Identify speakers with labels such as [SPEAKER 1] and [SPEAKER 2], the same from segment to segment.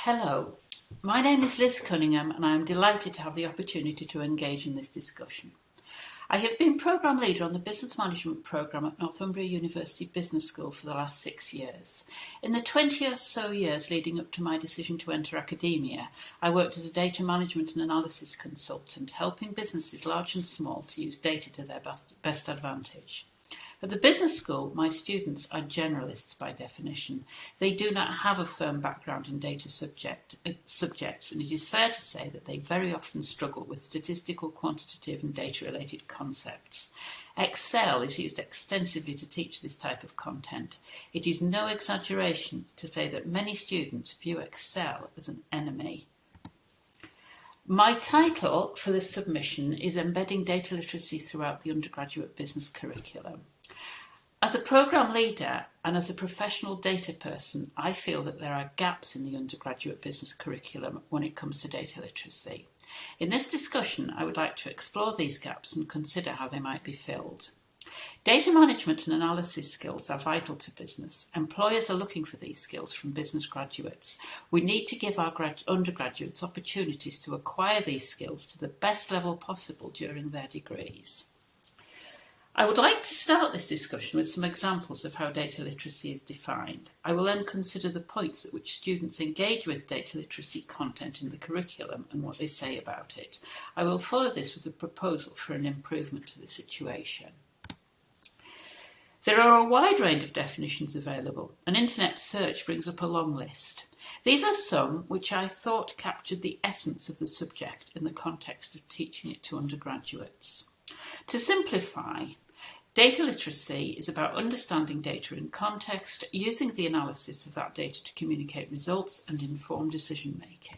[SPEAKER 1] Hello, my name is Liz Cunningham and I am delighted to have the opportunity to engage in this discussion. I have been Programme Leader on the Business Management Programme at Northumbria University Business School for the last 6 years. In the 20 or so years leading up to my decision to enter academia, I worked as a data management and analysis consultant, helping businesses large and small to use data to their best advantage. At the business school, my students are generalists by definition. They do not have a firm background in data subjects, and it is fair to say that they very often struggle with statistical, quantitative and data-related concepts. Excel is used extensively to teach this type of content. It is no exaggeration to say that many students view Excel as an enemy. My title for this submission is Embedding Data Literacy Throughout the Undergraduate Business Curriculum. As a programme leader and as a professional data person, I feel that there are gaps in the undergraduate business curriculum when it comes to data literacy. In this discussion, I would like to explore these gaps and consider how they might be filled. Data management and analysis skills are vital to business. Employers are looking for these skills from business graduates. We need to give our undergraduates opportunities to acquire these skills to the best level possible during their degrees. I would like to start this discussion with some examples of how data literacy is defined. I will then consider the points at which students engage with data literacy content in the curriculum and what they say about it. I will follow this with a proposal for an improvement to the situation. There are a wide range of definitions available. An internet search brings up a long list. These are some which I thought captured the essence of the subject in the context of teaching it to undergraduates. To simplify, data literacy is about understanding data in context, using the analysis of that data to communicate results and inform decision making.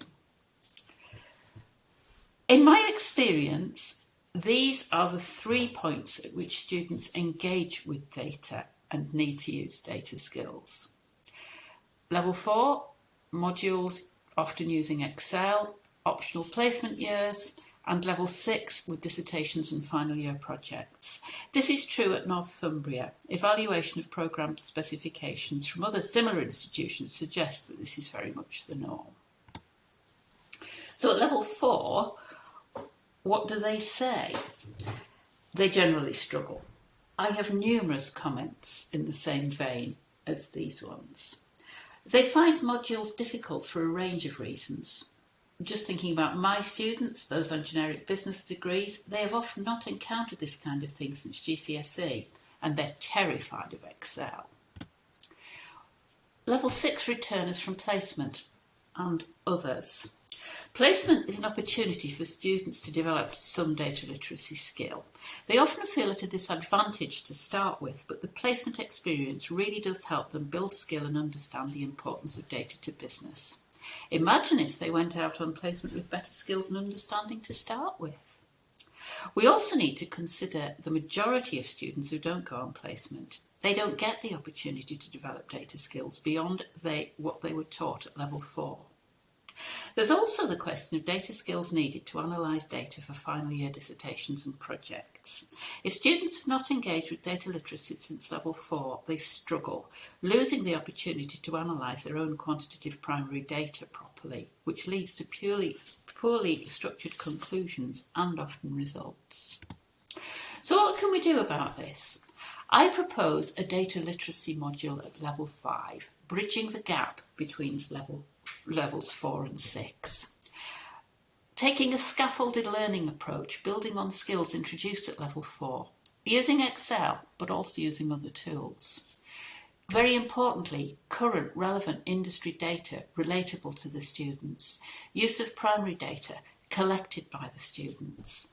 [SPEAKER 1] In my experience, these are the 3 points at which students engage with data and need to use data skills. Level 4, modules often using Excel, optional placement years, and level 6 with dissertations and final year projects. This is true at Northumbria. Evaluation of programme specifications from other similar institutions suggests that this is very much the norm. So at level 4, what do they say? They generally struggle. I have numerous comments in the same vein as these ones. They find modules difficult for a range of reasons. Just thinking about my students, those on generic business degrees, they have often not encountered this kind of thing since GCSE, and they're terrified of Excel. Level 6 returners from placement and others. Placement is an opportunity for students to develop some data literacy skill. They often feel at a disadvantage to start with, but the placement experience really does help them build skill and understand the importance of data to business. Imagine if they went out on placement with better skills and understanding to start with. We also need to consider the majority of students who don't go on placement. They don't get the opportunity to develop data skills beyond what they were taught at level 4. There's also the question of data skills needed to analyse data for final year dissertations and projects. If students have not engaged with data literacy since level 4, they struggle, losing the opportunity to analyse their own quantitative primary data properly, which leads to poorly structured conclusions and often results. So what can we do about this? I propose a data literacy module at level 5, bridging the gap between levels 4 and 6. Taking a scaffolded learning approach, building on skills introduced at level 4, using Excel, but also using other tools. Very importantly, current relevant industry data relatable to the students, use of primary data collected by the students,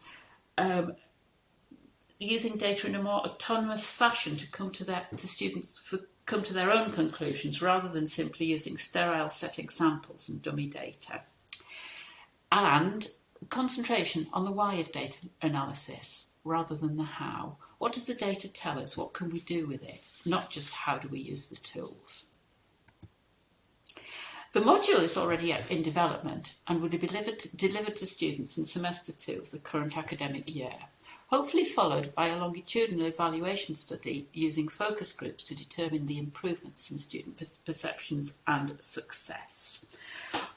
[SPEAKER 1] using data in a more autonomous fashion to come to their own conclusions rather than simply using sterile set examples and dummy data. And concentration on the why of data analysis rather than the how. What does the data tell us? What can we do with it? Not just how do we use the tools. The module is already in development and will be delivered to students in semester 2 of the current academic year, hopefully followed by a longitudinal evaluation study using focus groups to determine the improvements in student perceptions and success.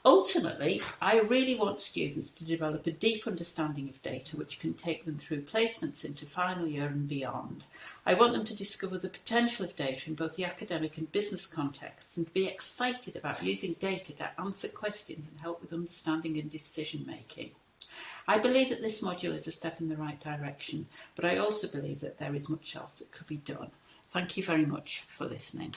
[SPEAKER 1] Ultimately, I really want students to develop a deep understanding of data which can take them through placements into final year and beyond. I want them to discover the potential of data in both the academic and business contexts and to be excited about using data to answer questions and help with understanding and decision making. I believe that this module is a step in the right direction, but I also believe that there is much else that could be done. Thank you very much for listening.